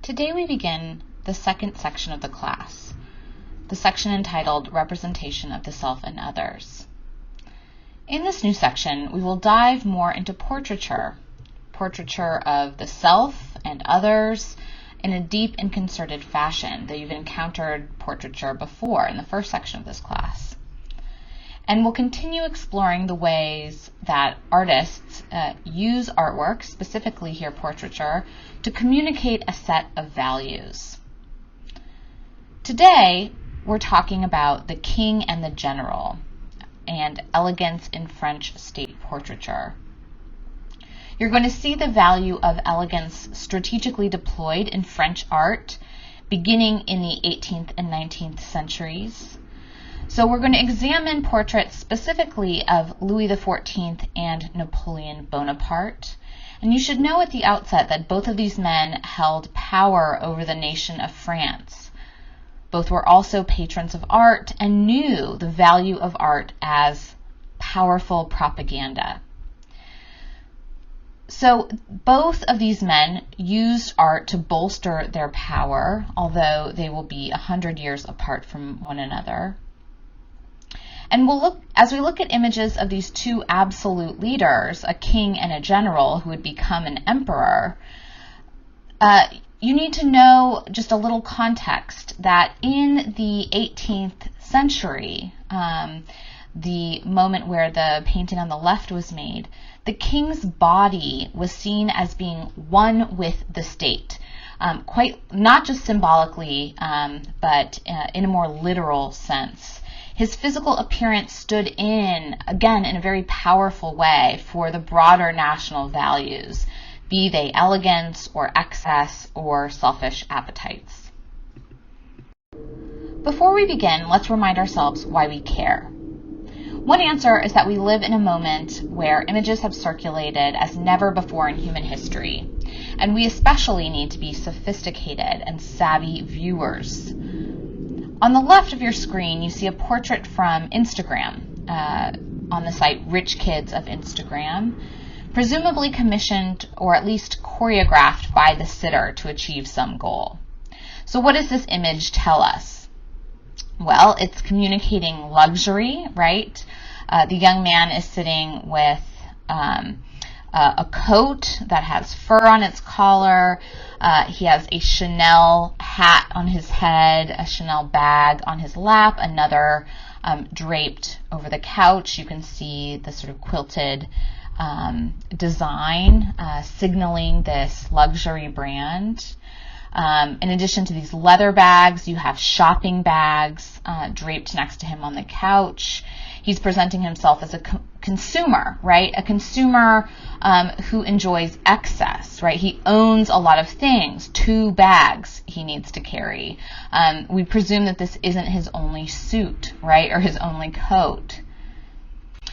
Today we begin the second section of the class, the section entitled Representation of the Self and Others. In this new section, we will dive more into portraiture of the self and others in a deep and concerted fashion, though you've encountered portraiture before in the first section of this class. And we'll continue exploring the ways that artists use artwork, specifically here portraiture, to communicate a set of values. Today, we're talking about the king and the general and elegance in French state portraiture. You're going to see the value of elegance strategically deployed in French art beginning in the 18th and 19th centuries. So we're going to examine portraits specifically of Louis XIV and Napoleon Bonaparte. And you should know at the outset that both of these men held power over the nation of France. Both were also patrons of art and knew the value of art as powerful propaganda. So both of these men used art to bolster their power, although they will be 100 years apart from one another. And as we look at images of these two absolute leaders, a king and a general who would become an emperor, you need to know just a little context that in the 18th century, the moment where the painting on the left was made, the king's body was seen as being one with the state, quite not just symbolically, but in a more literal sense. His physical appearance stood in, again, in a very powerful way for the broader national values, be they elegance or excess or selfish appetites. Before we begin, let's remind ourselves why we care. One answer is that we live in a moment where images have circulated as never before in human history, and we especially need to be sophisticated and savvy viewers. On the left of your screen, you see a portrait from Instagram, on the site Rich Kids of Instagram, presumably commissioned or at least choreographed by the sitter to achieve some goal. So what does this image tell us? Well, it's communicating luxury, right? The young man is sitting with a coat that has fur on its collar. He has a Chanel hat on his head, a Chanel bag on his lap, another draped over the couch. You can see the sort of quilted design signaling this luxury brand. In addition to these leather bags, you have shopping bags draped next to him on the couch. He's presenting himself as a consumer, right? A consumer who enjoys excess, right? He owns a lot of things, 2 bags he needs to carry. We presume that this isn't his only suit, right? Or his only coat.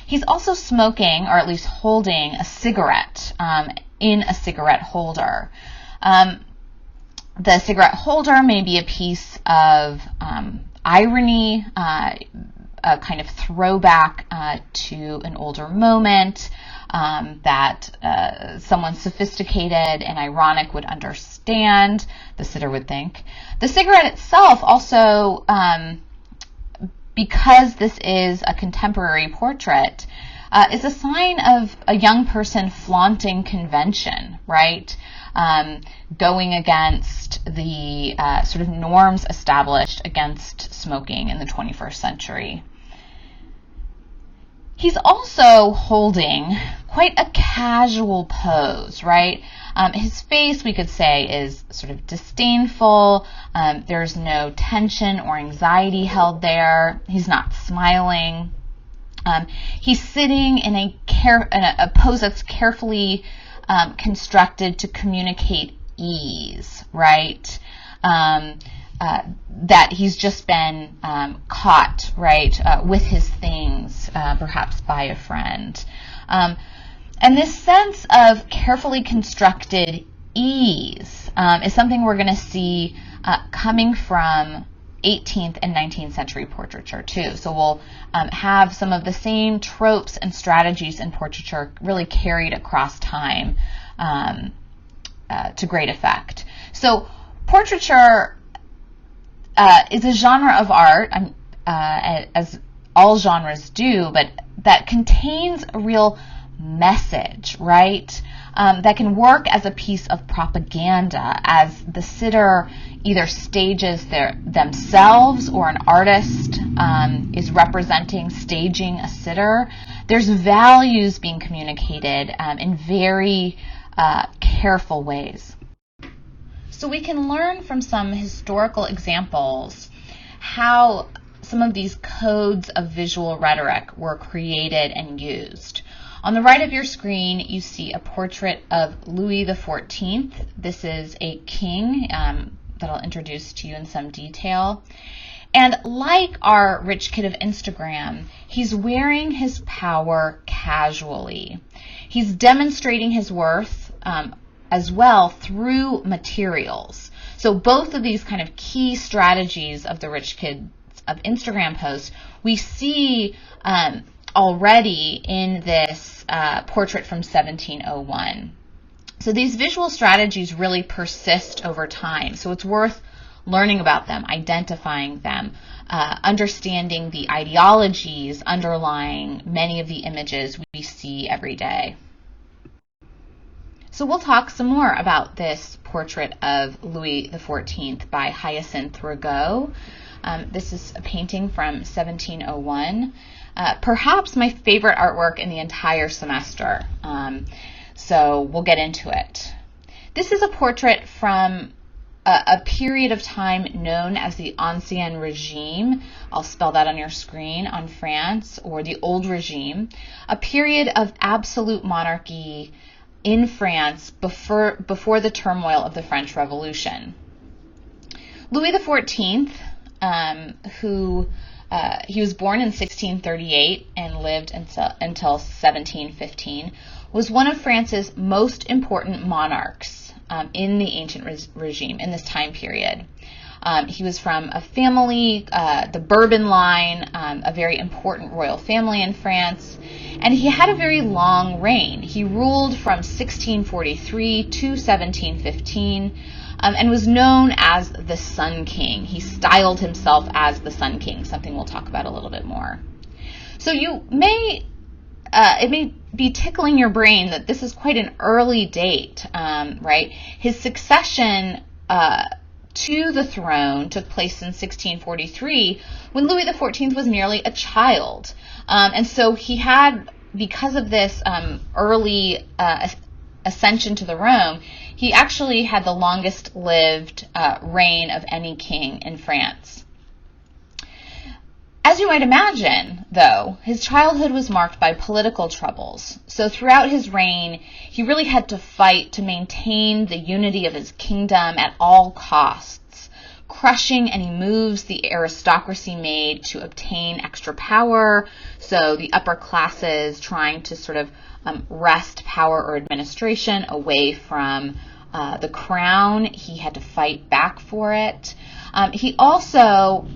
He's also smoking, or at least holding, a cigarette in a cigarette holder. The cigarette holder may be a piece of irony, a kind of throwback to an older moment that someone sophisticated and ironic would understand, the sitter would think. The cigarette itself also, because this is a contemporary portrait, is a sign of a young person flaunting convention, right? Going against the sort of norms established against smoking in the 21st century. He's also holding quite a casual pose, right? His face, we could say, is sort of disdainful. There's no tension or anxiety held there. He's not smiling. He's sitting in a pose that's carefully constructed to communicate ease, right? That he's just been caught, right, with his things, perhaps by a friend. And this sense of carefully constructed ease is something we're going to see coming from 18th and 19th century portraiture too. So we'll have some of the same tropes and strategies in portraiture really carried across time to great effect. So Portraiture is a genre of art, as all genres do, but that contains a real message, right? That can work as a piece of propaganda, as the sitter either stages themselves or an artist is representing, staging a sitter. There's values being communicated in very careful ways. So we can learn from some historical examples how some of these codes of visual rhetoric were created and used. On the right of your screen, you see a portrait of Louis XIV. This is a king that I'll introduce to you in some detail. And like our rich kid of Instagram, he's wearing his power casually. He's demonstrating his worth as well through materials. So both of these kind of key strategies of the rich kids of Instagram posts, we see already in this portrait from 1701. So these visual strategies really persist over time. So it's worth learning about them, identifying them, understanding the ideologies underlying many of the images we see every day. So we'll talk some more about this portrait of Louis XIV by Hyacinthe Rigaud. This is a painting from 1701. Perhaps my favorite artwork in the entire semester. So we'll get into it. This is a portrait from a period of time known as the Ancien Regime. I'll spell that on your screen, on France, or the Old Regime. A period of absolute monarchy in France before the turmoil of the French Revolution. Louis XIV, he was born in 1638 and lived until 1715, was one of France's most important monarchs in the ancient regime, in this time period. He was from a family, the Bourbon line, a very important royal family in France, and he had a very long reign. He ruled from 1643 to 1715, and was known as the Sun King. He styled himself as the Sun King, something we'll talk about a little bit more. So it may be tickling your brain that this is quite an early date, right? His succession to the throne took place in 1643 when Louis XIV was merely a child. And so he had, because of this early ascension to the throne, he actually had the longest lived reign of any king in France. As you might imagine, though, his childhood was marked by political troubles. So throughout his reign, he really had to fight to maintain the unity of his kingdom at all costs, crushing any moves the aristocracy made to obtain extra power. So the upper classes trying to sort of wrest power or administration away from the crown. He had to fight back for it. He also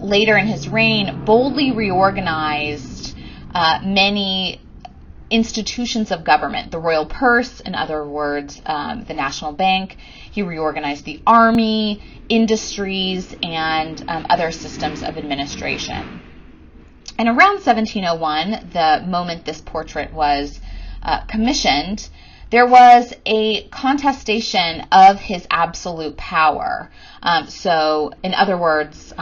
later in his reign, boldly reorganized many institutions of government, the royal purse, in other words, the National Bank. He reorganized the army, industries, and other systems of administration. And around 1701, the moment this portrait was commissioned, there was a contestation of his absolute power. So, in other words,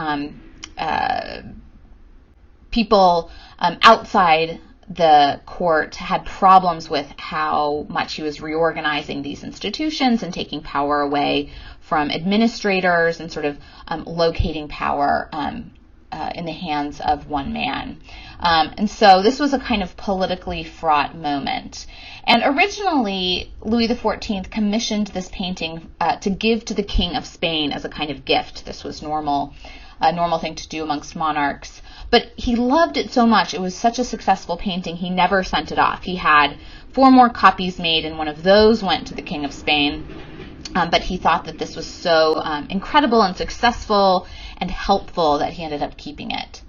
people outside the court had problems with how much he was reorganizing these institutions and taking power away from administrators and sort of locating power in the hands of one man. And so this was a kind of politically fraught moment. And originally, Louis XIV commissioned this painting to give to the King of Spain as a kind of gift. This was a normal thing to do amongst monarchs. But he loved it so much, it was such a successful painting, he never sent it off. He had 4 more copies made, and one of those went to the King of Spain. But he thought that this was so incredible and successful and helpful that he ended up keeping it.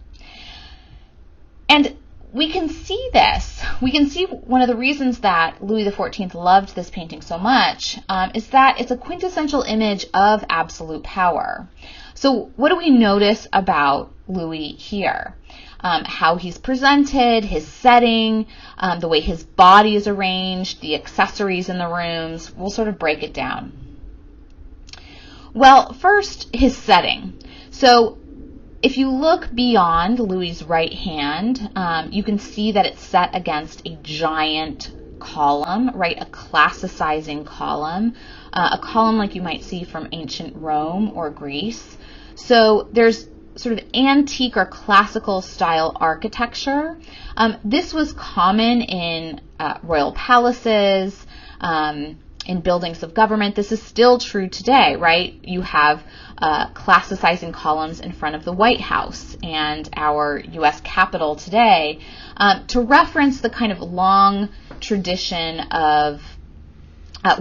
And we can see this. We can see one of the reasons that Louis XIV loved this painting so much is that it's a quintessential image of absolute power. So what do we notice about Louis here? How he's presented, his setting, the way his body is arranged, the accessories in the rooms. We'll sort of break it down. Well, first, his setting. So if you look beyond Louis's right hand, you can see that it's set against a giant column, right? A classicizing column, a column like you might see from ancient Rome or Greece. So there's sort of antique or classical style architecture. This was common in royal palaces, in buildings of government. This is still true today, right? You have classicizing columns in front of the White House and our U.S. Capitol today to reference the kind of long tradition of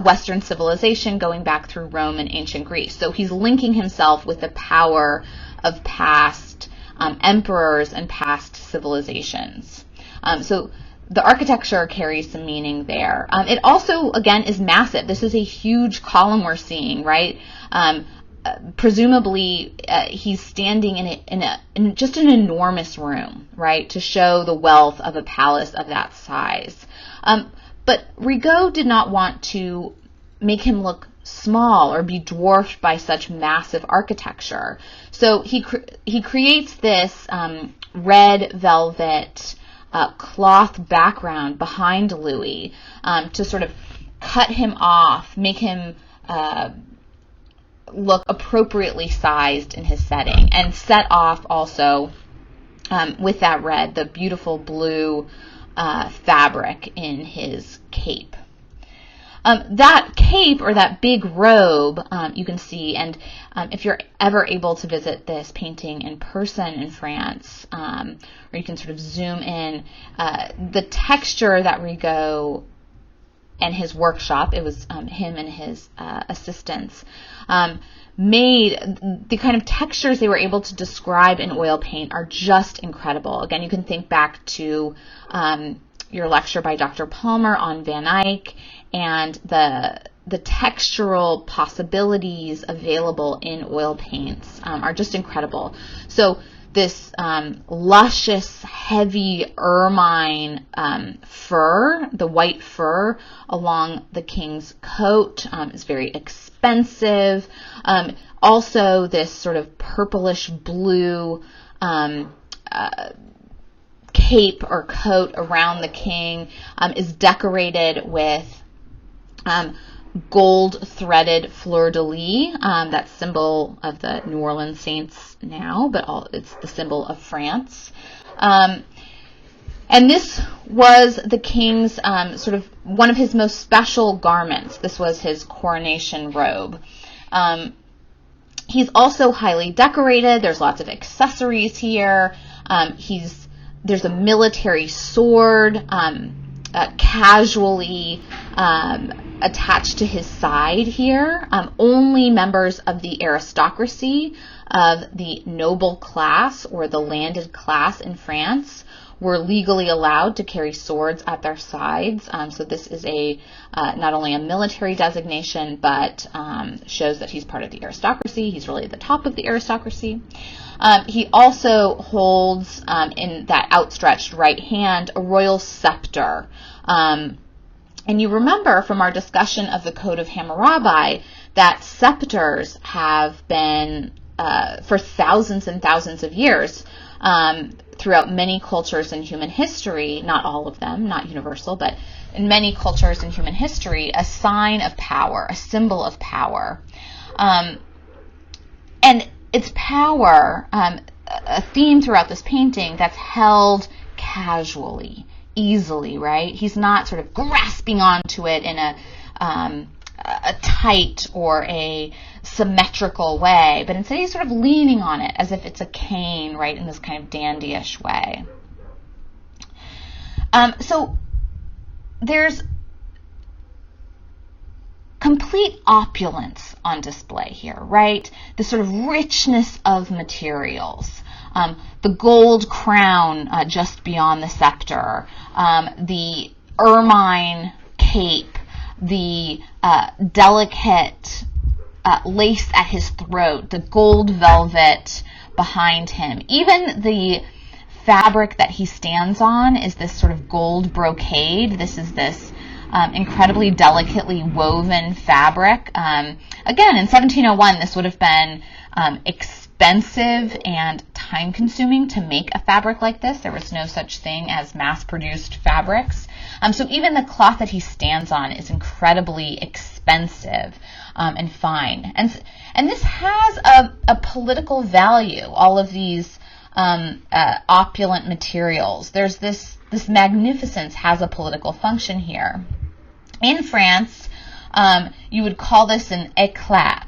Western civilization going back through Rome and ancient Greece. So he's linking himself with the power of past emperors and past civilizations. So the architecture carries some meaning there. It also, again, is massive. This is a huge column we're seeing, right? Presumably, he's standing in just an enormous room, right, to show the wealth of a palace of that size. But Rigaud did not want to make him look small or be dwarfed by such massive architecture. So he creates this red velvet cloth background behind Louis to sort of cut him off, make him look appropriately sized in his setting, and set off also with that red, the beautiful blue fabric in his cape. That cape, or that big robe, you can see, and if you're ever able to visit this painting in person in France, or you can sort of zoom in, the texture that Rigaud and his workshop, it was him and his assistants, made, the kind of textures they were able to describe in oil paint are just incredible. Again, you can think back to your lecture by Dr. Palmer on Van Eyck, and the textural possibilities available in oil paints are just incredible. So this luscious, heavy ermine fur, the white fur along the king's coat is very expensive. Also, this sort of purplish blue cape or coat around the king is decorated with gold threaded fleur-de-lis, that symbol of the New Orleans Saints now, but it's the symbol of France. And this was the king's sort of one of his most special garments. This was his coronation robe. He's also highly decorated. There's lots of accessories here. There's a military sword casually attached to his side here. Only members of the aristocracy, of the noble class or the landed class in France, were legally allowed to carry swords at their sides. So this is not only a military designation, but shows that he's part of the aristocracy. He's really at the top of the aristocracy. He also holds in that outstretched right hand a royal scepter. And you remember from our discussion of the Code of Hammurabi that scepters have been, for thousands and thousands of years, throughout many cultures in human history, not all of them, not universal, but in many cultures in human history, a sign of power, a symbol of power. And it's power, a theme throughout this painting that's held casually, easily, right? He's not sort of grasping onto it in a tight or a symmetrical way, but instead he's sort of leaning on it as if it's a cane, right, in this kind of dandyish way. So there's complete opulence on display here, right? This sort of richness of materials. the gold crown just beyond the scepter, the ermine cape, the delicate lace at his throat, the gold velvet behind him. Even the fabric that he stands on is this sort of gold brocade. This is this incredibly delicately woven fabric. Again, in 1701, this would have been expensive and time-consuming to make a fabric like this. There was no such thing as mass-produced fabrics. So even the cloth that he stands on is incredibly expensive and fine. And this has a political value, all of these opulent materials. There's this magnificence has a political function here. In France, you would call this an éclat,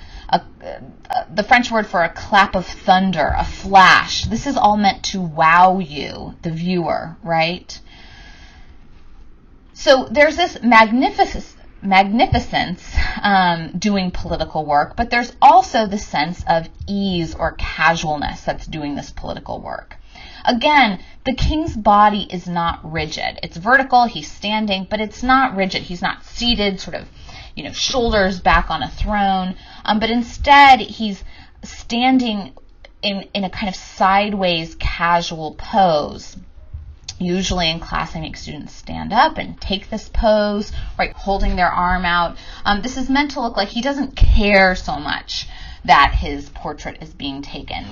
the French word for a clap of thunder, a flash. This is all meant to wow you, the viewer, right? So there's this magnificence doing political work, but there's also the sense of ease or casualness that's doing this political work. Again, the king's body is not rigid. It's vertical, he's standing, but it's not rigid. He's not seated, sort of, shoulders back on a throne, but instead he's standing in a kind of sideways casual pose. Usually in class, I make students stand up and take this pose, right, holding their arm out. This is meant to look like he doesn't care so much that his portrait is being taken.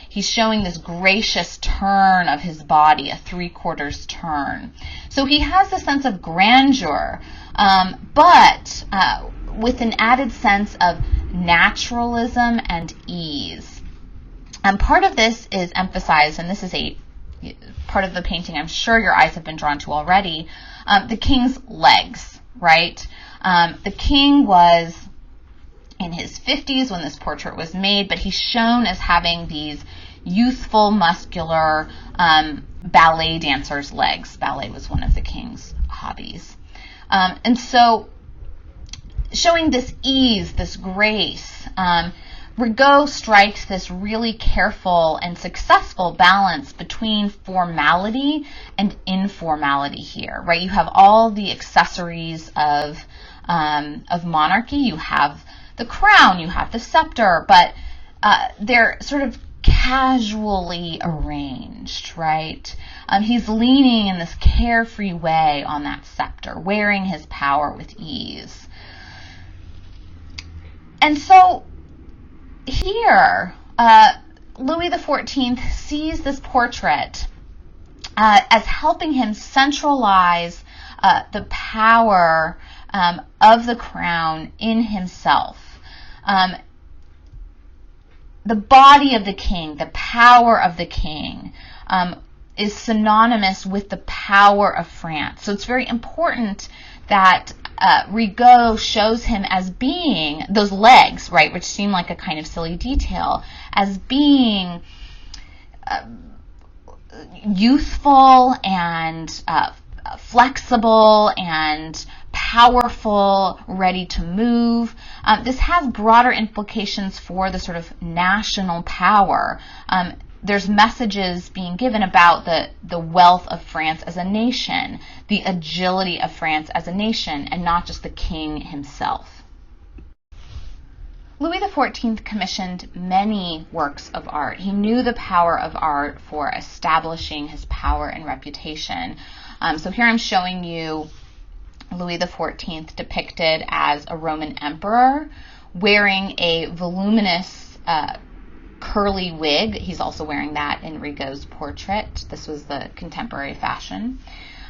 He's showing this gracious turn of his body, a 3/4 turn. So he has a sense of grandeur, but with an added sense of naturalism and ease. And part of this is emphasized, and this is a part of the painting I'm sure your eyes have been drawn to already, the king's legs, right? The king was in his 50s when this portrait was made, but he's shown as having these youthful, muscular ballet dancer's legs. Ballet was one of the king's hobbies. And so showing this ease, this grace, Rigaud strikes this really careful and successful balance between formality and informality here, right? You have all the accessories of monarchy. You have the crown, you have the scepter, but they're sort of casually arranged, right? He's leaning in this carefree way on that scepter, wearing his power with ease. And so here, Louis XIV sees this portrait as helping him centralize the power of the crown in himself. The body of the king, the power of the king, is synonymous with the power of France. So it's very important that Rigaud shows him as being, those legs, right, which seem like a kind of silly detail, as being youthful and flexible and powerful, ready to move. This has broader implications for the sort of national power. There's messages being given about the wealth of France as a nation, the agility of France as a nation, and not just the king himself. Louis XIV commissioned many works of art. He knew the power of art for establishing his power and reputation. So here I'm showing you Louis XIV depicted as a Roman emperor wearing a voluminous curly wig. He's also wearing that in Rigaud's portrait. This was the contemporary fashion.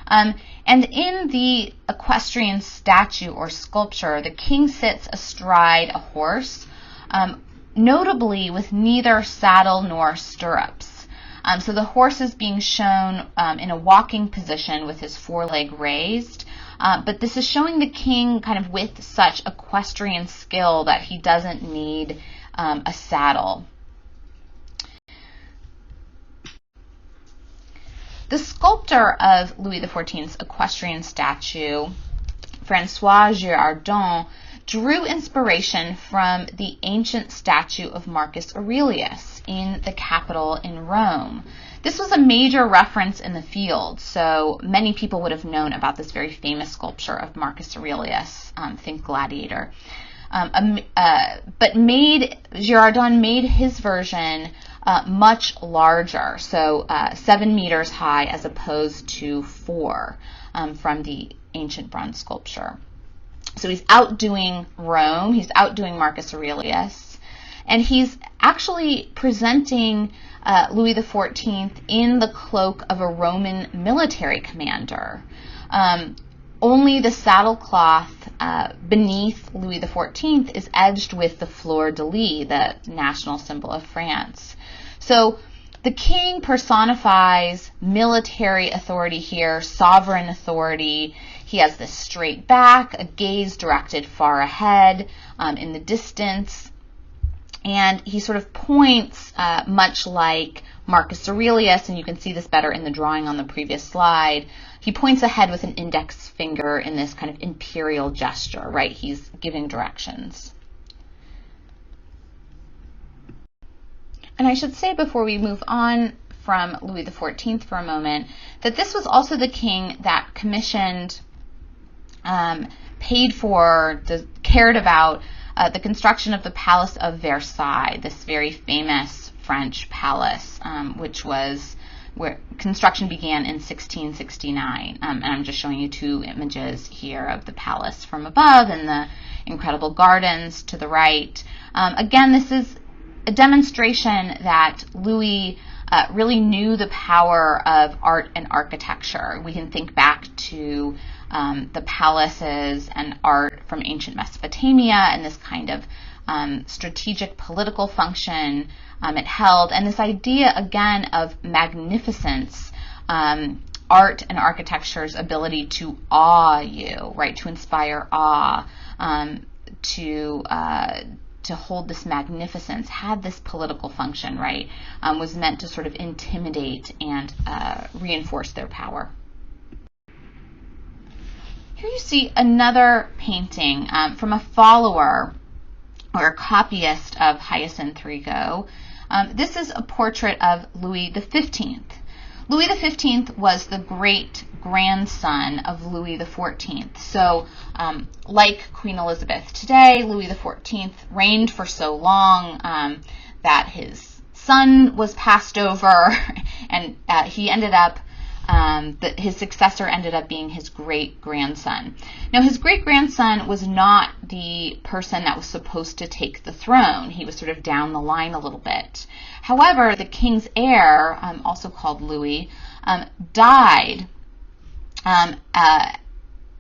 And in the equestrian statue or sculpture, the king sits astride a horse, notably with neither saddle nor stirrups. So the horse is being shown in a walking position with his foreleg raised. But this is showing the king kind of with such equestrian skill that he doesn't need a saddle. The sculptor of Louis XIV's equestrian statue, François Girardon, drew inspiration from the ancient statue of Marcus Aurelius in the Capitol in Rome. This was a major reference in the field, so many people would have known about this very famous sculpture of Marcus Aurelius, think gladiator. But Girardon made his version much larger, so 7 meters high as opposed to 4 from the ancient bronze sculpture. So he's outdoing Rome, he's outdoing Marcus Aurelius, and he's actually presenting Louis XIV in the cloak of a Roman military commander. Only the saddlecloth beneath Louis XIV is edged with the fleur-de-lis, the national symbol of France. So the king personifies military authority here, sovereign authority. He has this straight back, a gaze directed far ahead in the distance, and he sort of points much like Marcus Aurelius, and you can see this better in the drawing on the previous slide. He points ahead with an index finger in this kind of imperial gesture, right? He's giving directions. And I should say before we move on from Louis XIV for a moment, that this was also the king that commissioned, paid for, cared about the construction of the Palace of Versailles, this very famous French palace, which was where construction began in 1669. And I'm just showing you 2 images here of the palace from above and the incredible gardens to the right. Again, this is a demonstration that Louis really knew the power of art and architecture. We can think back to the palaces and art from ancient Mesopotamia and this kind of strategic political function it held, and this idea again of magnificence, art and architecture's ability to awe you, right, to inspire awe, to hold this magnificence, had this political function, right, was meant to sort of intimidate and reinforce their power. Here you see another painting from a follower or a copyist of Hyacinthe Rigaud. This is a portrait of Louis XV. Louis XV was the great-grandson of Louis XIV. So, like Queen Elizabeth today, Louis XIV reigned for so long that his son was passed over, and he ended up his successor ended up being his great-grandson. Now, his great-grandson was not the person that was supposed to take the throne. He was sort of down the line a little bit. However, the king's heir, also called Louis, died, and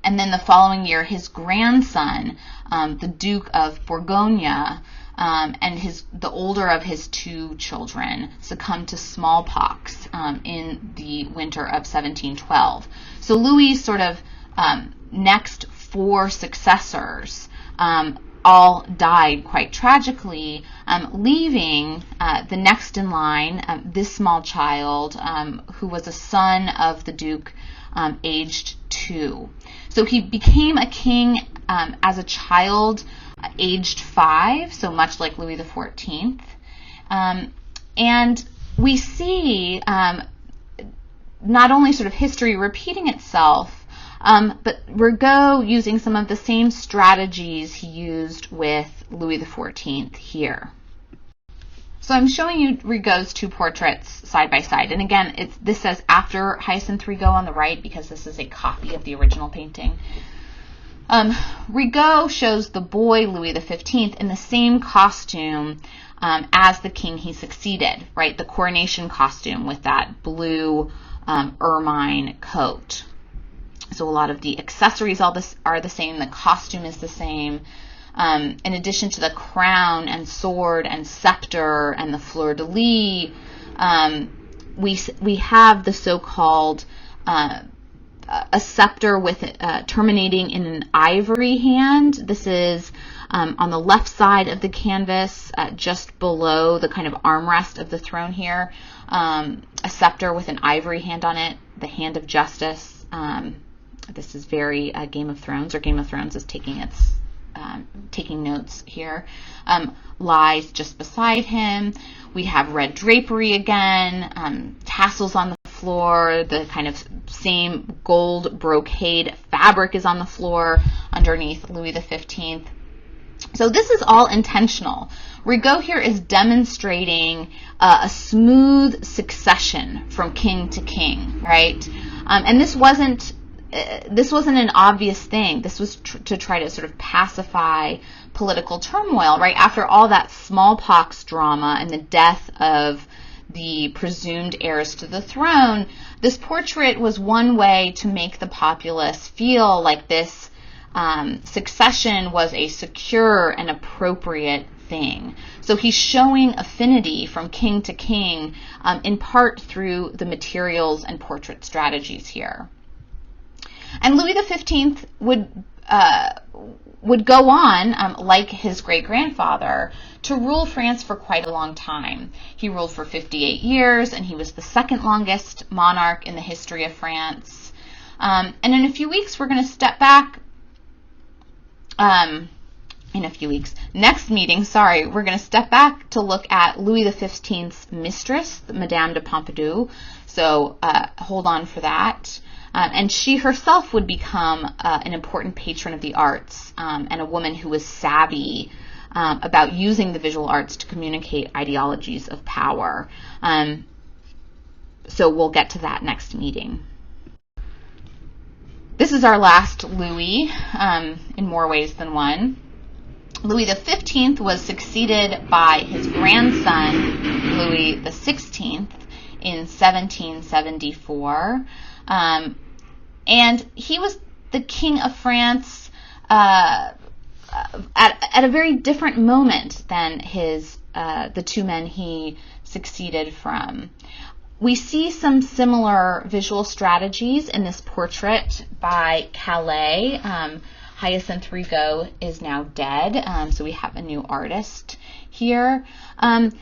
then the following year, his grandson, the Duke of Bourgogne, and the older of his 2 children succumbed to smallpox in the winter of 1712. So Louis' sort of next 4 successors all died quite tragically, leaving the next in line this small child who was a son of the Duke, aged 2. So he became a king as a child, aged 5, so much like Louis XIV. And we see not only sort of history repeating itself, but Rigaud using some of the same strategies he used with Louis XIV here. So I'm showing you Rigaud's 2 portraits side by side. And again, this says after Hyacinthe Rigaud on the right because this is a copy of the original painting. Rigaud shows the boy Louis XV in the same costume as the king he succeeded, right? The coronation costume with that blue ermine coat. So a lot of the accessories are the same. The costume is the same. In addition to the crown and sword and scepter and the fleur-de-lis, we have the so-called a scepter with terminating in an ivory hand. This is on the left side of the canvas, just below the kind of armrest of the throne here. A scepter with an ivory hand on it, the hand of justice. This is very Game of Thrones, or Game of Thrones is taking its taking notes here, lies just beside him. We have red drapery again, tassels on the floor, the kind of same gold brocade fabric is on the floor underneath Louis XV. So this is all intentional. Rigaud here is demonstrating a smooth succession from king to king, right? And this wasn't an obvious thing. This was to try to sort of pacify political turmoil, right? After all that smallpox drama and the death of the presumed heirs to the throne, this portrait was one way to make the populace feel like this succession was a secure and appropriate thing. So he's showing affinity from king to king, in part through the materials and portrait strategies here. And Louis XV would go on, like his great-grandfather, to rule France for quite a long time. He ruled for 58 years, and he was the second longest monarch in the history of France. And in a few weeks, we're going to step back. Next meeting, we're going to step back to look at Louis XV's mistress, Madame de Pompadour. So hold on for that. And she herself would become an important patron of the arts, and a woman who was savvy about using the visual arts to communicate ideologies of power. So we'll get to that next meeting. This is our last Louis, in more ways than one. Louis XV was succeeded by his grandson, Louis XVI, in 1774. And he was the king of France at a very different moment than the two men he succeeded from. We see some similar visual strategies in this portrait by Calais. Hyacinthe Rigaud is now dead, so we have a new artist here. And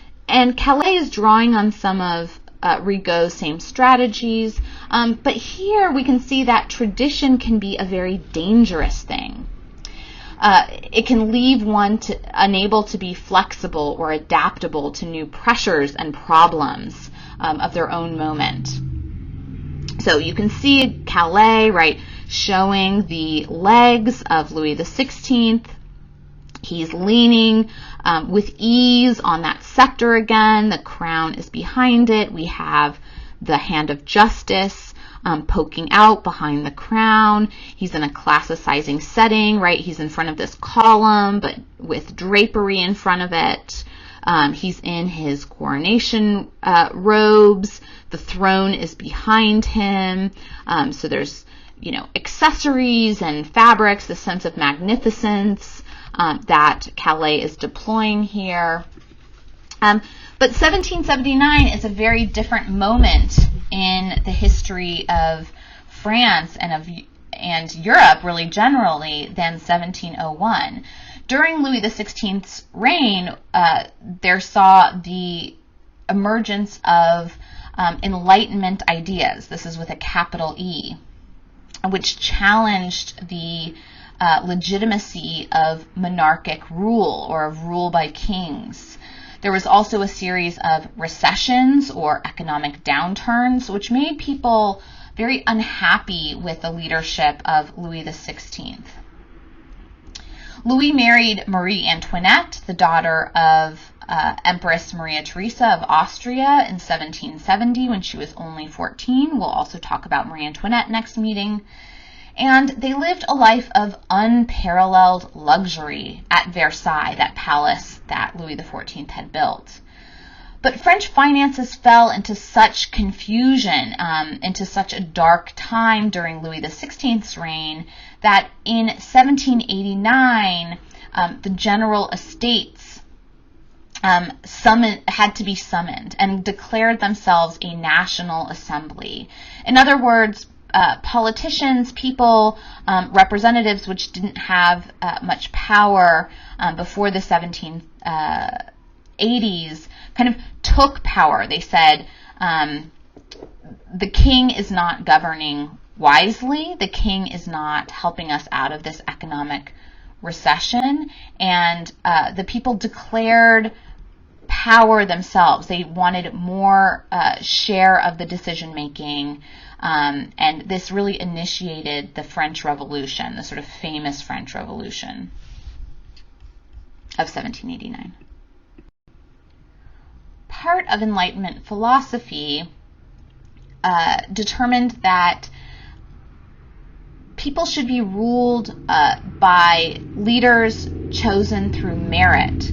Calais is drawing on some of Rigaud's same strategies, but here we can see that tradition can be a very dangerous thing. It can leave one unable to be flexible or adaptable to new pressures and problems of their own moment. So you can see Calais, right, showing the legs of Louis XVI. He's leaning with ease on that scepter again. The crown is behind it. We have the hand of justice poking out behind the crown. He's in a classicizing setting, right? He's in front of this column, but with drapery in front of it. He's in his coronation robes. The throne is behind him. So there's, accessories and fabrics, the sense of magnificence that Calais is deploying here. But 1779 is a very different moment in the history of France and Europe, really generally, than 1701. During Louis XVI's reign, there saw the emergence of Enlightenment ideas. This is with a capital E, which challenged the legitimacy of monarchic rule or of rule by kings. There was also a series of recessions or economic downturns, which made people very unhappy with the leadership of Louis XVI. Louis married Marie Antoinette, the daughter of Empress Maria Theresa of Austria, in 1770 when she was only 14. We'll also talk about Marie Antoinette next meeting. And they lived a life of unparalleled luxury at Versailles, that palace that Louis XIV had built. But French finances fell into such confusion, into such a dark time during Louis XVI's reign, that in 1789, the General Estates had to be summoned and declared themselves a national assembly. In other words, politicians, people, representatives which didn't have much power before the 1780s kind of took power. They said the king is not governing wisely. The king is not helping us out of this economic recession, and the people declared power themselves. They wanted more share of the decision making, and this really initiated the French Revolution, the sort of famous French Revolution of 1789. Part of Enlightenment philosophy determined that people should be ruled by leaders chosen through merit,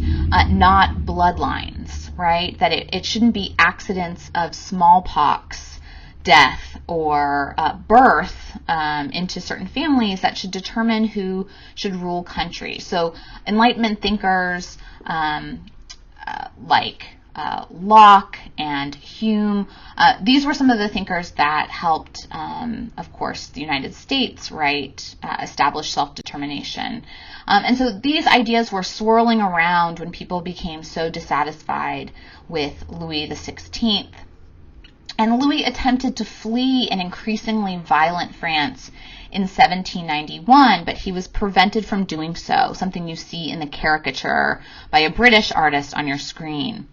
not bloodlines, right? That it shouldn't be accidents of smallpox, death, or birth into certain families that should determine who should rule countries. So Enlightenment thinkers like Locke and Hume, these were some of the thinkers that helped, of course, the United States, right, establish self-determination. And so these ideas were swirling around when people became so dissatisfied with Louis XVI. And Louis attempted to flee an increasingly violent France in 1791, but he was prevented from doing so, something you see in the caricature by a British artist on your screen.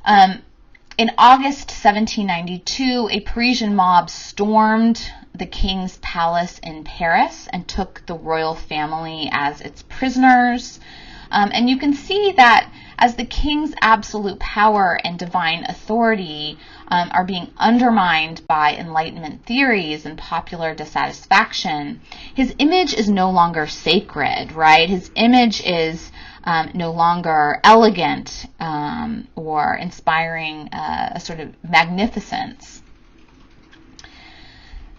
In August 1792, a Parisian mob stormed the king's palace in Paris and took the royal family as its prisoners. And you can see that as the king's absolute power and divine authority are being undermined by Enlightenment theories and popular dissatisfaction, his image is no longer sacred, right? His image is no longer elegant or inspiring a sort of magnificence.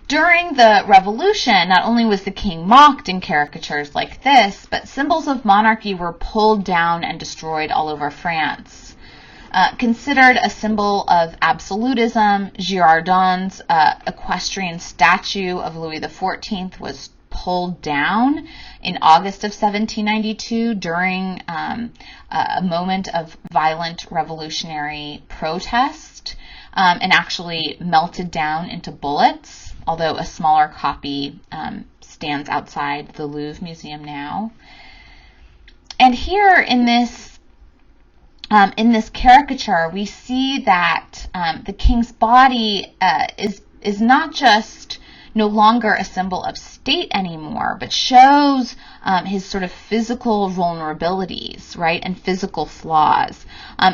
During the Revolution, not only was the king mocked in caricatures like this, but symbols of monarchy were pulled down and destroyed all over France. Considered a symbol of absolutism, Girardon's equestrian statue of Louis XIV was pulled down in August of 1792 during a moment of violent revolutionary protest, and actually melted down into bullets, although a smaller copy stands outside the Louvre Museum now. And here in this caricature, we see that the king's body is not just no longer a symbol of state anymore, but shows his sort of physical vulnerabilities, right, and physical flaws.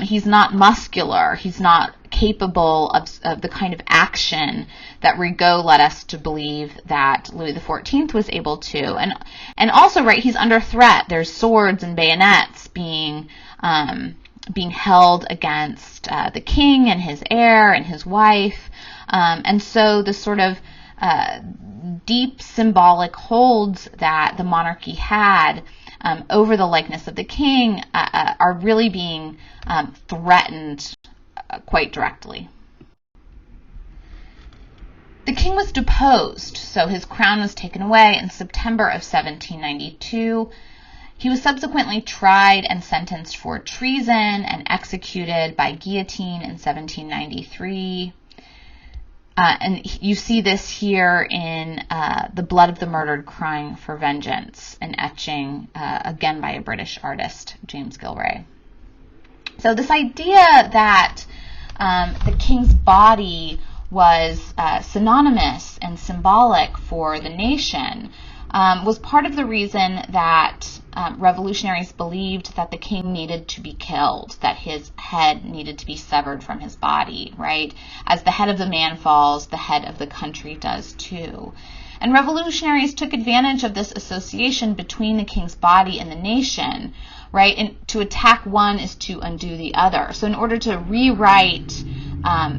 He's not muscular. He's not capable of the kind of action that Rigaud led us to believe that Louis XIV was able to. And also, right, he's under threat. There's swords and bayonets being held against the king and his heir and his wife. And so the sort of deep symbolic holds that the monarchy had over the likeness of the king are really being threatened quite directly. The king was deposed, so his crown was taken away in September of 1792. He was subsequently tried and sentenced for treason and executed by guillotine in 1793. And you see this here in The Blood of the Murdered Crying for Vengeance, an etching, again by a British artist, James Gilray. So this idea that the king's body was synonymous and symbolic for the nation was part of the reason that revolutionaries believed that the king needed to be killed, that his head needed to be severed from his body, right? As the head of the man falls, the head of the country does too. And revolutionaries took advantage of this association between the king's body and the nation, right? And to attack one is to undo the other. So in order to rewrite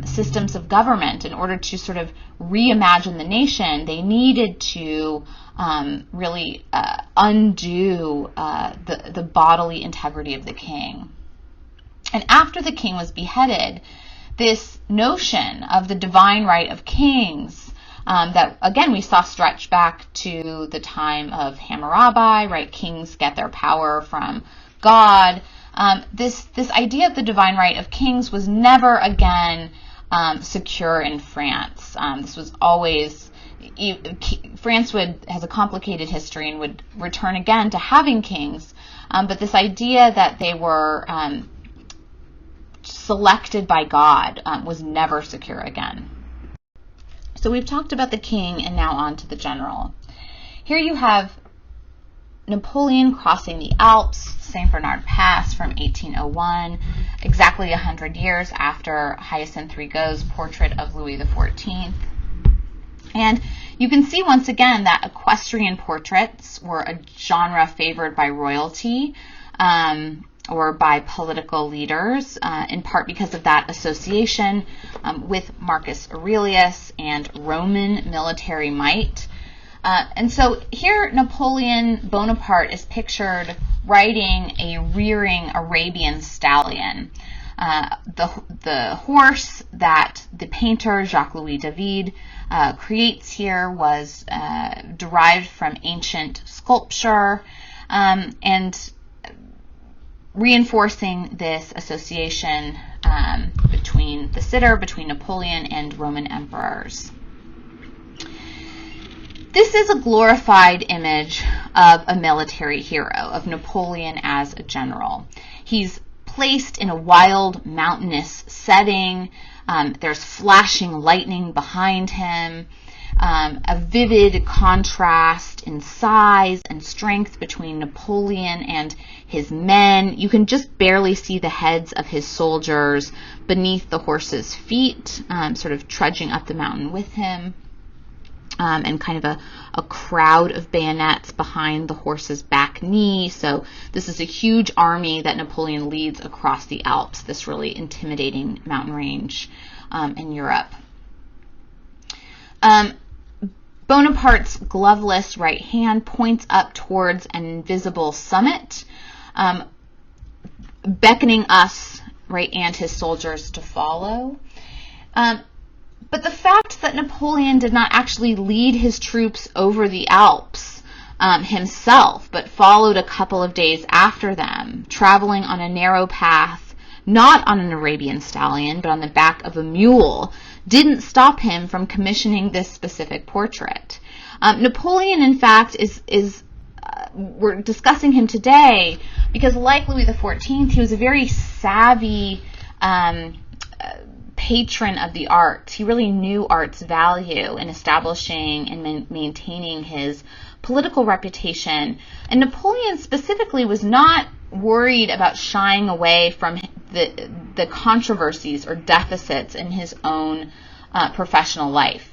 systems of government, in order to sort of reimagine the nation, they needed to really undo the bodily integrity of the king. And after the king was beheaded, this notion of the divine right of kings that, again, we saw stretch back to the time of Hammurabi, right? Kings get their power from God. This idea of the divine right of kings was never again secure in France. This was always France has a complicated history and would return again to having kings, but this idea that they were selected by God was never secure again. So we've talked about the king, and now on to the general. Here you have Napoleon crossing the Alps, St. Bernard Pass, from 1801, exactly 100 years after Hyacinth Rigaud's portrait of Louis XIV. And you can see once again that equestrian portraits were a genre favored by royalty or by political leaders, in part because of that association with Marcus Aurelius and Roman military might. And so here Napoleon Bonaparte is pictured riding a rearing Arabian stallion. The horse that the painter Jacques-Louis David creates here was derived from ancient sculpture, and reinforcing this association between the sitter, between Napoleon and Roman emperors. This is a glorified image of a military hero, of Napoleon as a general. He's placed in a wild mountainous setting. There's flashing lightning behind him, a vivid contrast in size and strength between Napoleon and his men. You can just barely see the heads of his soldiers beneath the horse's feet, sort of trudging up the mountain with him. And kind of a crowd of bayonets behind the horse's back knee. So this is a huge army that Napoleon leads across the Alps, this really intimidating mountain range in Europe. Bonaparte's gloveless right hand points up towards an invisible summit, beckoning us, right, and his soldiers to follow. But the fact that Napoleon did not actually lead his troops over the Alps himself, but followed a couple of days after them, traveling on a narrow path, not on an Arabian stallion, but on the back of a mule, didn't stop him from commissioning this specific portrait. Napoleon, in fact, we're discussing him today because, like Louis XIV, he was a very savvy patron of the arts. He really knew art's value in establishing and maintaining his political reputation. And Napoleon specifically was not worried about shying away from the controversies or deficits in his own professional life.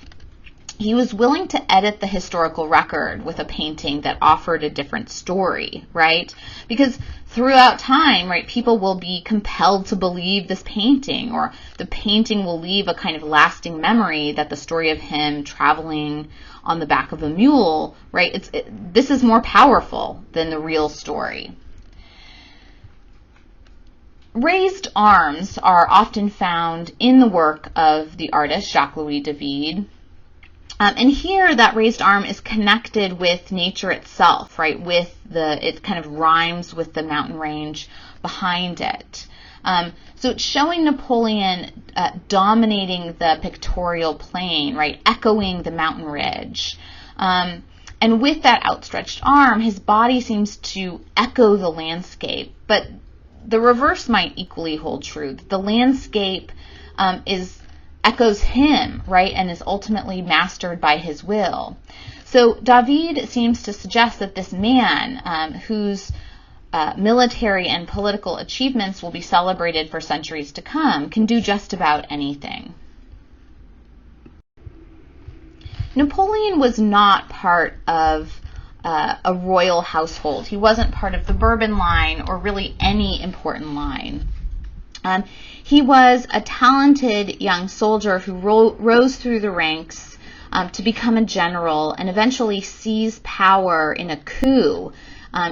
He was willing to edit the historical record with a painting that offered a different story, right? Because throughout time, right, people will be compelled to believe this painting, or the painting will leave a kind of lasting memory that the story of him traveling on the back of a mule, right, this is more powerful than the real story. Raised arms are often found in the work of the artist Jacques-Louis David. And here that raised arm is connected with nature itself, right? It kind of rhymes with the mountain range behind it. So it's showing Napoleon dominating the pictorial plane, right? Echoing the mountain ridge. And with that outstretched arm, his body seems to echo the landscape. But the reverse might equally hold true. The landscape echoes him, right, and is ultimately mastered by his will. So David seems to suggest that this man, whose military and political achievements will be celebrated for centuries to come, can do just about anything. Napoleon was not part of a royal household. He wasn't part of the Bourbon line or really any important line. He was a talented young soldier who rose through the ranks to become a general and eventually seize power in a coup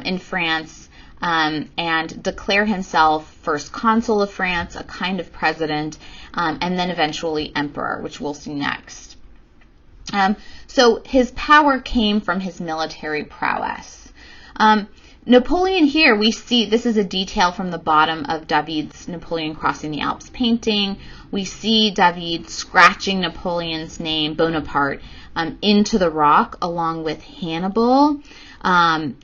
in France and declare himself first consul of France, a kind of president, and then eventually emperor, which we'll see next. So his power came from his military prowess. Napoleon here, we see, this is a detail from the bottom of David's Napoleon Crossing the Alps painting. We see David scratching Napoleon's name, Bonaparte, into the rock along with Hannibal and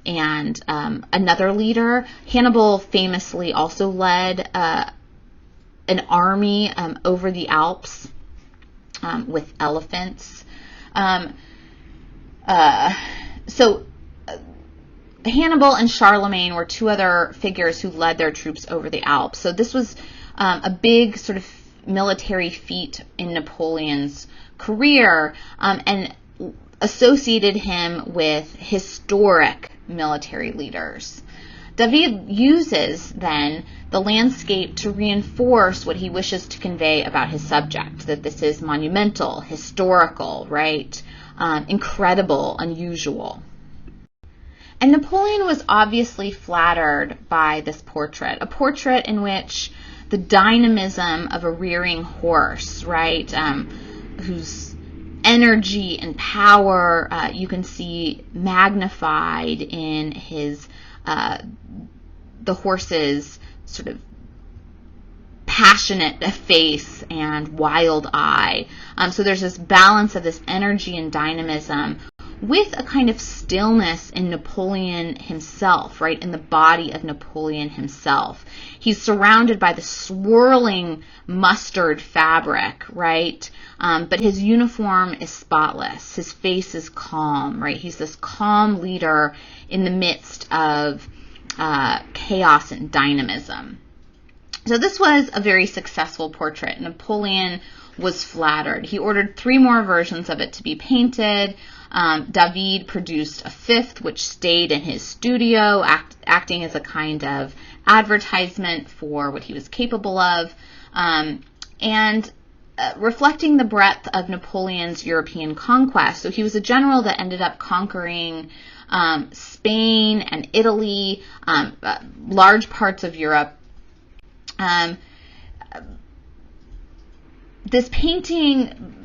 another leader. Hannibal famously also led an army over the Alps with elephants. So Hannibal and Charlemagne were two other figures who led their troops over the Alps. So this was a big sort of military feat in Napoleon's career, and associated him with historic military leaders. David uses then the landscape to reinforce what he wishes to convey about his subject, that this is monumental, historical, right? Incredible, unusual. And Napoleon was obviously flattered by this portrait, a portrait in which the dynamism of a rearing horse, right, whose energy and power you can see magnified in his the horse's sort of passionate face and wild eye. So there's this balance of this energy and dynamism with a kind of stillness in Napoleon himself, right, in the body of Napoleon himself. He's surrounded by the swirling mustard fabric, right, but his uniform is spotless. His face is calm, right? He's this calm leader in the midst of chaos and dynamism. So this was a very successful portrait. Napoleon was flattered. He ordered 3 more versions of it to be painted. David produced a 5th, which stayed in his studio, acting as a kind of advertisement for what he was capable of, and reflecting the breadth of Napoleon's European conquest. So he was a general that ended up conquering Spain and Italy, large parts of Europe. This painting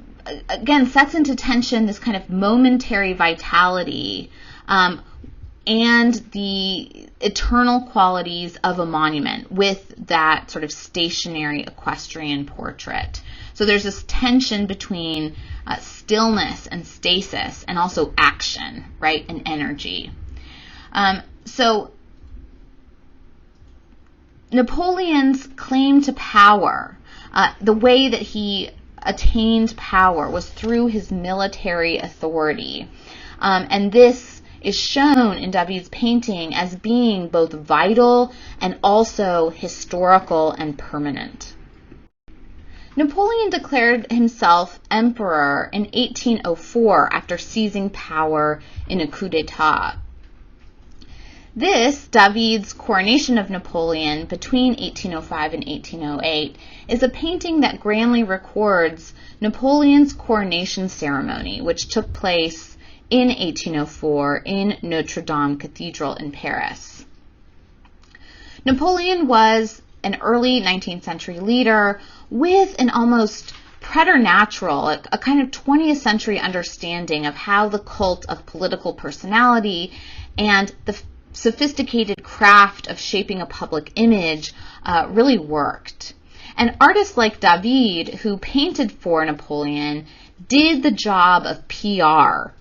again sets into tension this kind of momentary vitality and the eternal qualities of a monument with that sort of stationary equestrian portrait. So there's this tension between stillness and stasis, and also action, right, and energy. So Napoleon's claim to power, the way that he attained power was through his military authority. And this is shown in David's painting as being both vital and also historical and permanent. Napoleon declared himself emperor in 1804 after seizing power in a coup d'etat. This, David's Coronation of Napoleon between 1805 and 1808, is a painting that grandly records Napoleon's coronation ceremony, which took place in 1804 in Notre Dame Cathedral in Paris. Napoleon was an early 19th century leader with an almost preternatural, a kind of 20th century understanding of how the cult of political personality and the sophisticated craft of shaping a public image really worked. And artists like David, who painted for Napoleon, did the job of PR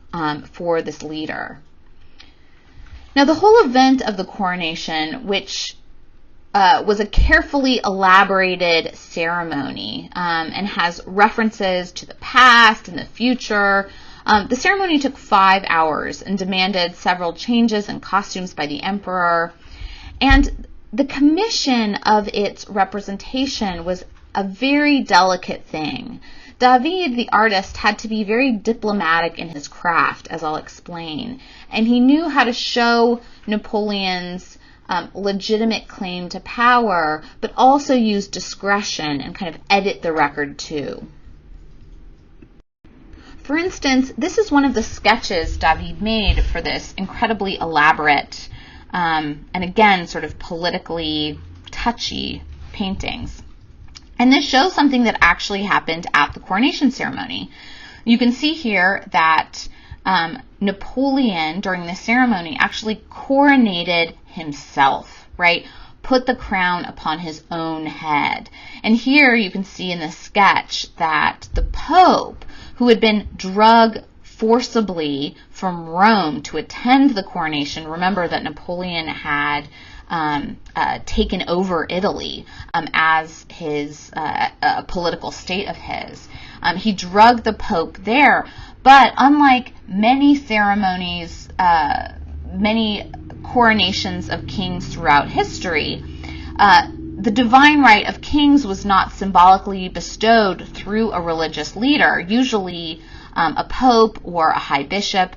for this leader. Now, the whole event of the coronation, which was a carefully elaborated ceremony and has references to the past and the future. The ceremony took 5 hours and demanded several changes in costumes by the emperor. And the commission of its representation was a very delicate thing. David, the artist, had to be very diplomatic in his craft, as I'll explain. And he knew how to show Napoleon's legitimate claim to power, but also use discretion and kind of edit the record too. For instance, this is one of the sketches David made for this incredibly elaborate and again sort of politically touchy paintings. And this shows something that actually happened at the coronation ceremony. You can see here that Napoleon, during the ceremony, actually coronated himself, right? Put the crown upon his own head. And here you can see in the sketch that the Pope, who had been drugged forcibly from Rome to attend the coronation, remember that Napoleon had taken over Italy as his political state of his. He drugged the Pope there, but unlike many ceremonies, many coronations of kings throughout history, the divine right of kings was not symbolically bestowed through a religious leader. Usually a pope or a high bishop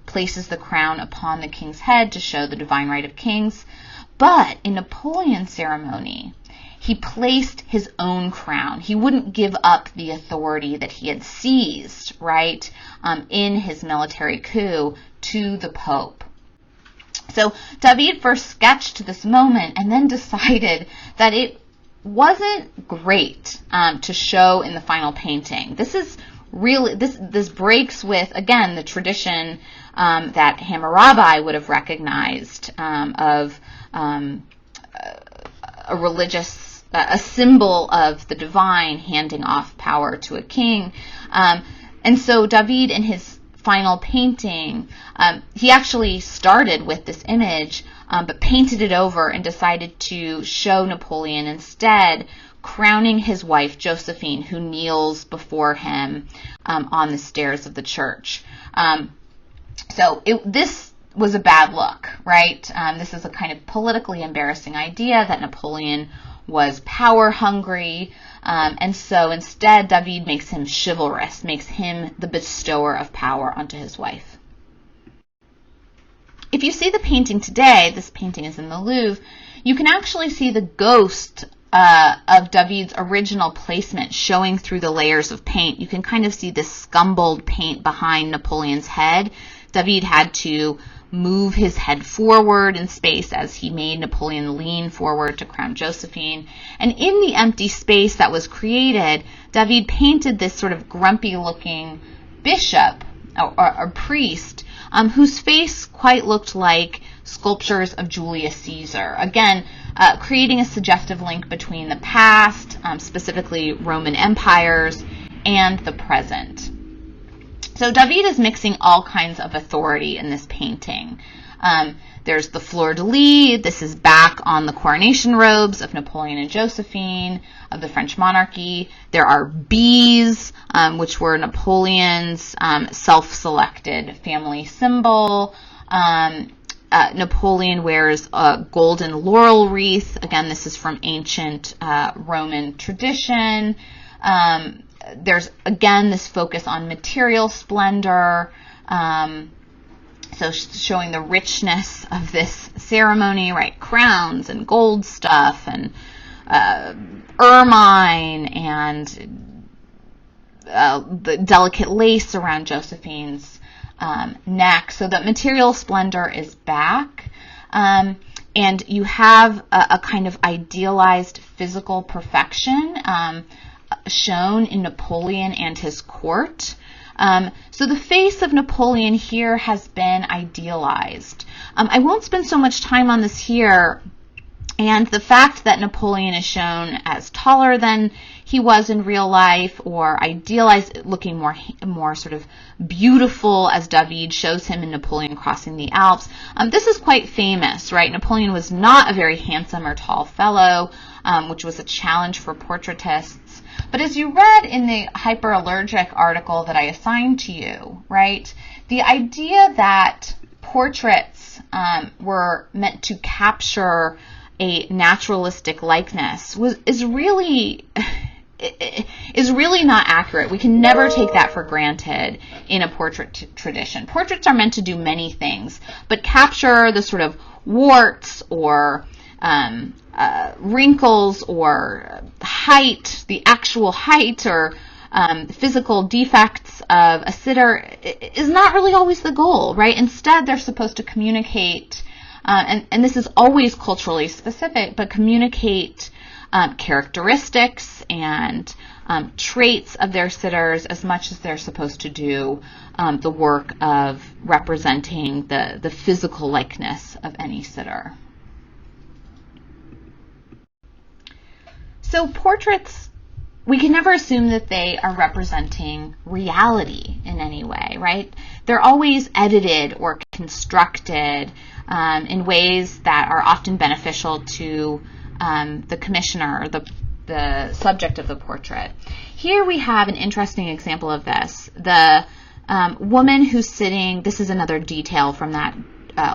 places the crown upon the king's head to show the divine right of kings. But in Napoleon's ceremony, he placed his own crown. He wouldn't give up the authority that he had seized, right, in his military coup to the Pope. So David first sketched this moment and then decided that it wasn't great to show in the final painting. This is really, this breaks with, again, the tradition that Hammurabi would have recognized of a religious, a symbol of the divine handing off power to a king. And so David, in his final painting, he actually started with this image, but painted it over and decided to show Napoleon instead crowning his wife, Josephine, who kneels before him on the stairs of the church. This was a bad look, right? This is a kind of politically embarrassing idea that Napoleon was power hungry, and so instead David makes him chivalrous, makes him the bestower of power onto his wife. If you see the painting today, this painting is in the Louvre, you can actually see the ghost of David's original placement showing through the layers of paint. You can kind of see the scumbled paint behind Napoleon's head. David had to move his head forward in space as he made Napoleon lean forward to crown Josephine. And in the empty space that was created, David painted this sort of grumpy-looking bishop or priest whose face quite looked like sculptures of Julius Caesar. Again, creating a suggestive link between the past, specifically Roman empires, and the present. So David is mixing all kinds of authority in this painting. There's the fleur-de-lis. This is back on the coronation robes of Napoleon and Josephine of the French monarchy. There are bees, which were Napoleon's self-selected family symbol. Napoleon wears a golden laurel wreath. Again, this is from ancient Roman tradition. There's, again, this focus on material splendor, so showing the richness of this ceremony, right? Crowns and gold stuff and ermine and the delicate lace around Josephine's neck. So that material splendor is back. And you have a kind of idealized physical perfection shown in Napoleon and his court. So the face of Napoleon here has been idealized. I won't spend so much time on this here, and the fact that Napoleon is shown as taller than he was in real life, or idealized, looking more sort of beautiful as David shows him in Napoleon Crossing the Alps. This is quite famous, right? Napoleon was not a very handsome or tall fellow, which was a challenge for portraitists. But as you read in the hyperallergic article that I assigned to you, right, the idea that portraits were meant to capture a naturalistic likeness is really not accurate. We can never take that for granted in a portrait tradition. Portraits are meant to do many things, but capture the sort of warts or wrinkles or height, the actual height or physical defects of a sitter is not really always the goal, right? Instead, they're supposed to communicate, and this is always culturally specific, but communicate characteristics and traits of their sitters as much as they're supposed to do the work of representing the physical likeness of any sitter. So portraits, we can never assume that they are representing reality in any way, right? They're always edited or constructed in ways that are often beneficial to the commissioner, or the subject of the portrait. Here we have an interesting example of this. The woman who's sitting, this is another detail from that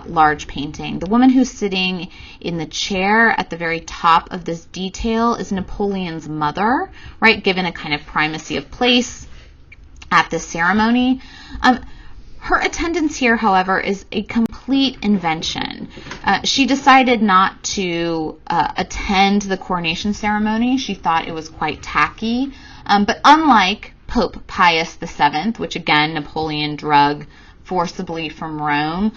large painting. The woman who's sitting in the chair at the very top of this detail is Napoleon's mother, right? Given a kind of primacy of place at this ceremony. Her attendance here, however, is a complete invention. She decided not to attend the coronation ceremony. She thought it was quite tacky. But unlike Pope Pius VII, which again Napoleon drug forcibly from Rome,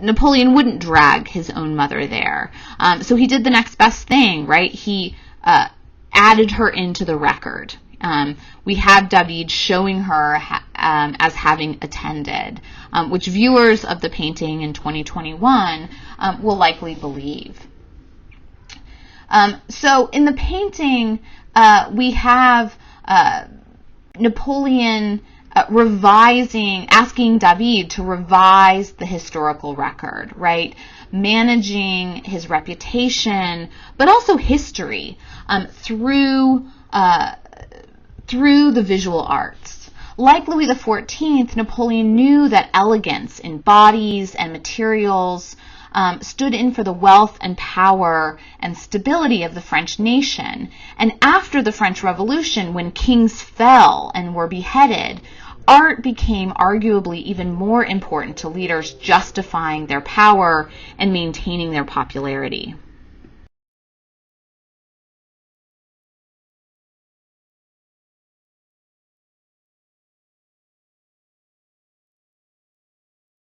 Napoleon wouldn't drag his own mother there. So he did the next best thing, right? He added her into the record. We have David showing her as having attended, which viewers of the painting in 2021 will likely believe. So in the painting, we have Napoleon asking David to revise the historical record, right? Managing his reputation, but also history through the visual arts. Like Louis XIV, Napoleon knew that elegance in bodies and materials stood in for the wealth and power and stability of the French nation. And after the French Revolution, when kings fell and were beheaded, art became arguably even more important to leaders justifying their power and maintaining their popularity.